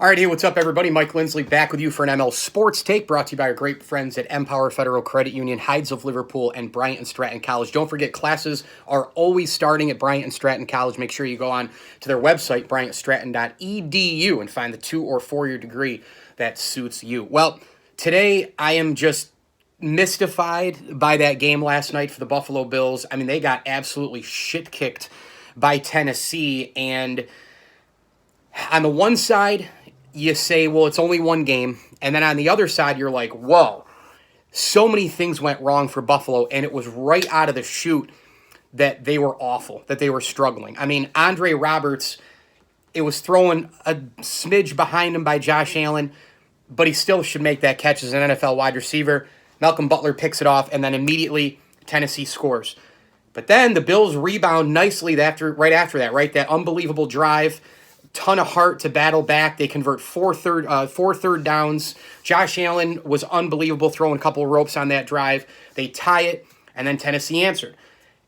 All right, hey, what's up, everybody? Mike Lindsley back with you for an ML Sports Take, brought to you by our great friends at Empower Federal Credit Union, Hides of Liverpool, and Bryant and Stratton College. Don't forget, classes are always starting at Bryant and Stratton College. Make sure you go on to their website, bryantstratton.edu, and find the 2 or 4 year degree that suits you. Well, today I am just mystified by that game last night for the Buffalo Bills. I mean, they got absolutely shit kicked by Tennessee, and on the one side, you say, well, it's only one game. And then on the other side, you're like, whoa, so many things went wrong for Buffalo. And it was right out of the chute that they were awful, that they were struggling. I mean, Andre Roberts, it was throwing a smidge behind him by Josh Allen, but he still should make that catch as an NFL wide receiver. Malcolm Butler picks it off, and then immediately Tennessee scores. But then the Bills rebound nicely right after that, right? That unbelievable drive. Ton of heart to battle back. They convert four third downs. Josh Allen was unbelievable, throwing a couple of ropes on that drive. They tie it, and then Tennessee answered.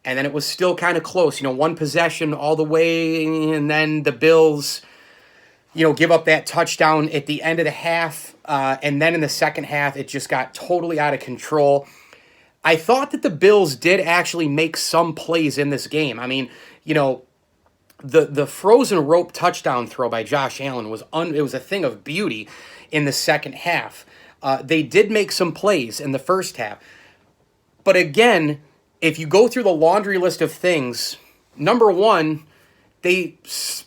And then it was still kind of close, one possession all the way, and then the Bills, give up that touchdown at the end of the half, and then in the second half, it just got totally out of control. I thought that the Bills did actually make some plays in this game. I mean, the frozen rope touchdown throw by Josh Allen was it was a thing of beauty in the second half. They did make some plays in the first half. But again, if you go through the laundry list of things, number one, they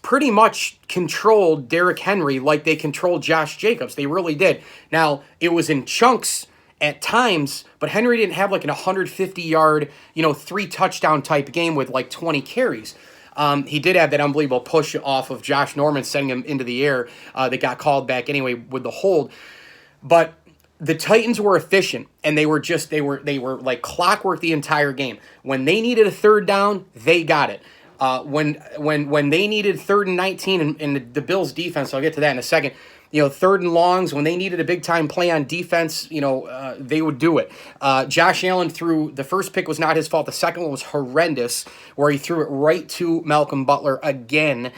pretty much controlled Derrick Henry like they controlled Josh Jacobs. They really did. Now, it was in chunks at times, but Henry didn't have like an 150-yard, 3-touchdown type game with like 20 carries. He did have that unbelievable push off of Josh Norman, sending him into the air that got called back anyway with the hold. But the Titans were efficient, and they were like clockwork the entire game. When they needed a third down, they got it. When they needed 3rd and 19 and the Bills defense, I'll get to that in a second, 3rd and longs, when they needed a big-time play on defense, they would do it. Josh Allen threw, the first pick was not his fault. The second one was horrendous, where he threw it right to Malcolm Butler again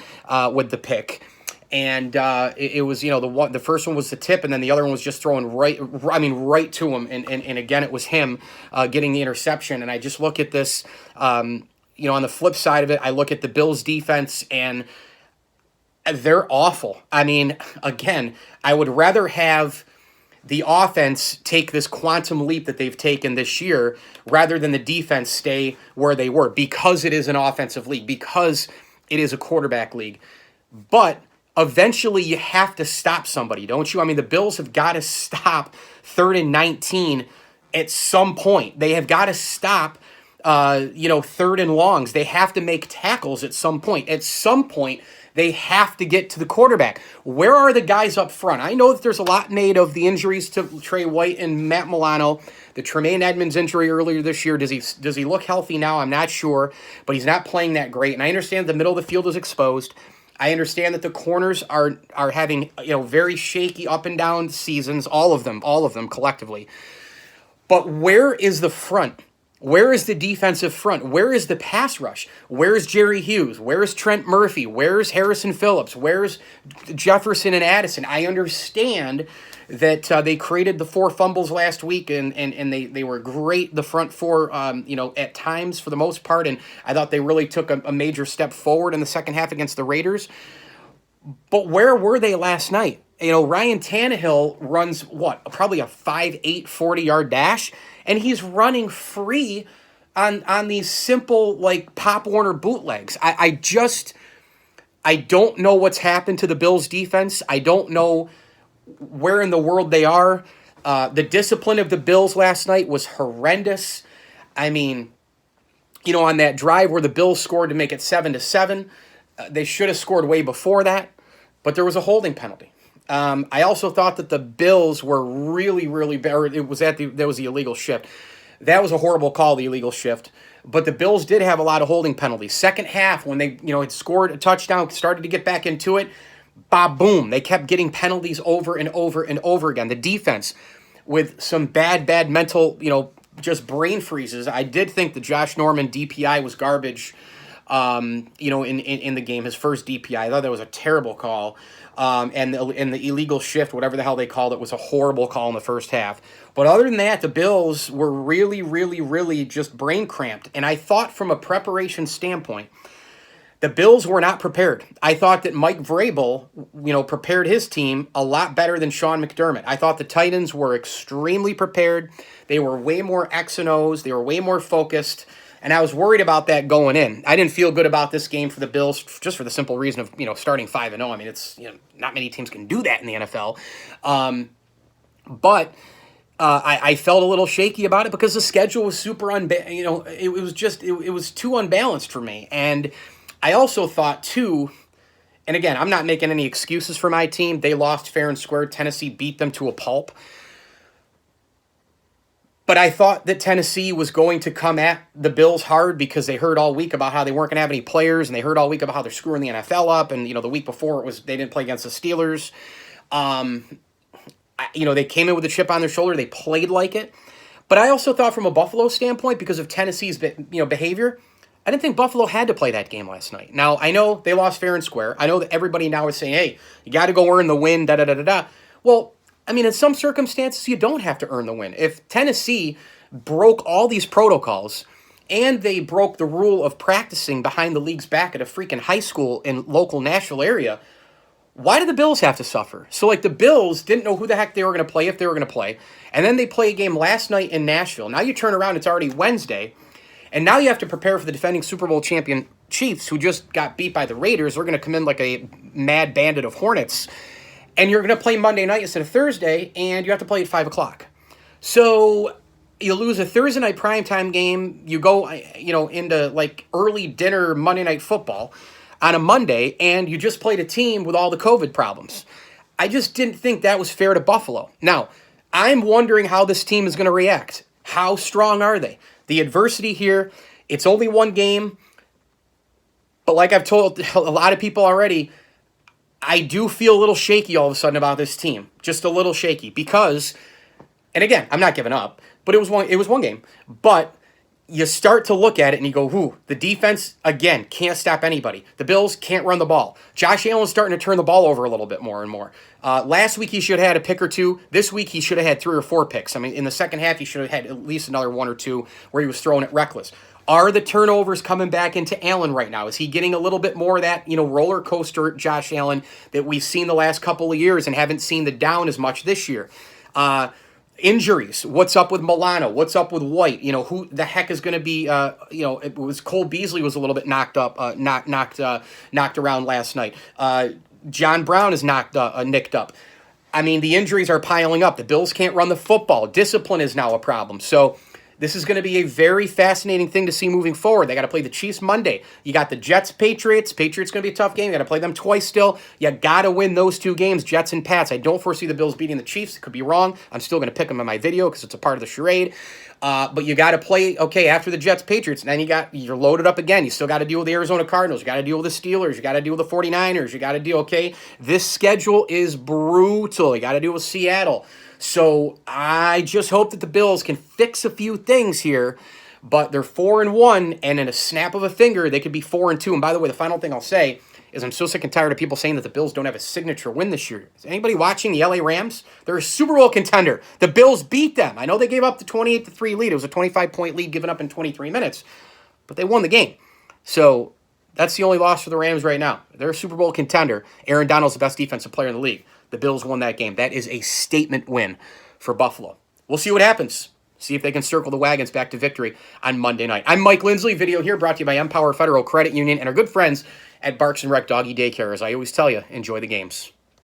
with the pick. And it was, the first one was the tip, and then the other one was just throwing right to him. And again, it was him getting the interception. And I just look at this, on the flip side of it, I look at the Bills defense, and they're awful. I mean, again, I would rather have the offense take this quantum leap that they've taken this year rather than the defense stay where they were, because it is an offensive league, because it is a quarterback league. But eventually you have to stop somebody, don't you? I mean, the Bills have got to stop 3rd and 19 at some point. They have got to stop 3rd and longs. They have to make tackles at some point. At some point, they have to get to the quarterback. Where are the guys up front? I know that there's a lot made of the injuries to Trey White and Matt Milano. The Tremaine Edmonds injury earlier this year. Does he look healthy now? I'm not sure, but he's not playing that great. And I understand the middle of the field is exposed. I understand that the corners are having very shaky up and down seasons. All of them collectively. But where is the front? Where is the defensive front? Where is the pass rush? Where's Jerry Hughes? Where's Trent Murphy? Where's Harrison Phillips? Where's Jefferson and Addison? I understand that they created the 4 fumbles last week, and they were great, the front 4, at times for the most part, and I thought they really took a major step forward in the second half against the Raiders. But where were they last night? Ryan Tannehill runs, probably a 5'8", 40-yard dash, and he's running free on these simple, like, Pop Warner bootlegs. I don't know what's happened to the Bills' defense. I don't know where in the world they are. The discipline of the Bills last night was horrendous. I mean, on that drive where the Bills scored to make it 7-7, they should have scored way before that, but there was a holding penalty. I also thought that the Bills were really, really bad. That was the illegal shift. That was a horrible call, the illegal shift. But the Bills did have a lot of holding penalties. Second half, when they had scored a touchdown, started to get back into it, boom. They kept getting penalties over and over and over again. The defense, with some bad mental, just brain freezes. I did think the Josh Norman DPI was garbage. in the game, his first DPI. I thought that was a terrible call. And the illegal shift, whatever the hell they called it, was a horrible call in the first half. But other than that, the Bills were really, really, really just brain cramped. And I thought from a preparation standpoint, the Bills were not prepared. I thought that Mike Vrabel, prepared his team a lot better than Sean McDermott. I thought the Titans were extremely prepared. They were way more X and O's. They were way more focused. And I was worried about that going in. I didn't feel good about this game for the Bills just for the simple reason of, starting 5-0. I mean, it's, not many teams can do that in the NFL. But I felt a little shaky about it because the schedule was super it was too unbalanced for me. And I also thought too, and again, I'm not making any excuses for my team. They lost fair and square. Tennessee beat them to a pulp. But I thought that Tennessee was going to come at the Bills hard because they heard all week about how they weren't going to have any players, and they heard all week about how they're screwing the NFL up. And, the week before they didn't play against the Steelers. They came in with a chip on their shoulder. They played like it. But I also thought from a Buffalo standpoint, because of Tennessee's behavior, I didn't think Buffalo had to play that game last night. Now, I know they lost fair and square. I know that everybody now is saying, hey, you got to go earn the win, da-da-da-da-da. Well, I mean, in some circumstances, you don't have to earn the win. If Tennessee broke all these protocols and they broke the rule of practicing behind the league's back at a freaking high school in local Nashville area, why did the Bills have to suffer? So, the Bills didn't know who the heck they were going to play, if they were going to play. And then they play a game last night in Nashville. Now you turn around, it's already Wednesday. And now you have to prepare for the defending Super Bowl champion Chiefs, who just got beat by the Raiders. They're going to come in like a mad bandit of Hornets. And you're going to play Monday night instead of Thursday, and you have to play at 5 o'clock. So you lose a Thursday night primetime game. You go, into early dinner Monday Night Football on a Monday, and you just played a team with all the COVID problems. I just didn't think that was fair to Buffalo. Now, I'm wondering how this team is going to react. How strong are they? The adversity here, it's only one game. But like I've told a lot of people already, I do feel a little shaky all of a sudden about this team. Just a little shaky because, and again, I'm not giving up, but it was one game. But you start to look at it and you go, the defense, again, can't stop anybody. The Bills can't run the ball. Josh Allen's starting to turn the ball over a little bit more and more. Last week he should have had a pick or two. This week he should have had 3 or 4 picks. I mean, in the second half he should have had at least another 1 or 2 where he was throwing it reckless. Are the turnovers coming back into Allen right now? Is he getting a little bit more of that, roller coaster Josh Allen that we've seen the last couple of years and haven't seen the down as much this year? Injuries. What's up with Milano? What's up with White? Who the heck is going to be? It was Cole Beasley was a little bit knocked around last night. John Brown is nicked up. I mean, the injuries are piling up. The Bills can't run the football. Discipline is now a problem. So this is going to be a very fascinating thing to see moving forward. They got to play the Chiefs Monday. You got the Jets, Patriots. Patriots going to be a tough game. You got to play them twice still. You got to win those 2 games, Jets and Pats. I don't foresee the Bills beating the Chiefs. It could be wrong. I'm still going to pick them in my video because it's a part of the charade. But you got to play, after the Jets, Patriots. And then you're loaded up again. You still got to deal with the Arizona Cardinals. You got to deal with the Steelers. You got to deal with the 49ers. You got to deal, this schedule is brutal. You got to deal with Seattle. So I just hope that the Bills can fix a few things here, but they're 4-1, and in a snap of a finger, they could be 4-2. And by the way, the final thing I'll say is I'm so sick and tired of people saying that the Bills don't have a signature win this year. Is anybody watching the LA Rams? They're a Super Bowl contender. The Bills beat them. I know they gave up the 28-3 lead. It was a 25-point lead given up in 23 minutes, but they won the game. So that's the only loss for the Rams right now. They're a Super Bowl contender. Aaron Donald's the best defensive player in the league. The Bills won that game. That is a statement win for Buffalo. We'll see what happens. See if they can circle the wagons back to victory on Monday night. I'm Mike Lindsley. Video here brought to you by Empower Federal Credit Union and our good friends at Barks and Rec Doggy Daycare. As I always tell you, enjoy the games.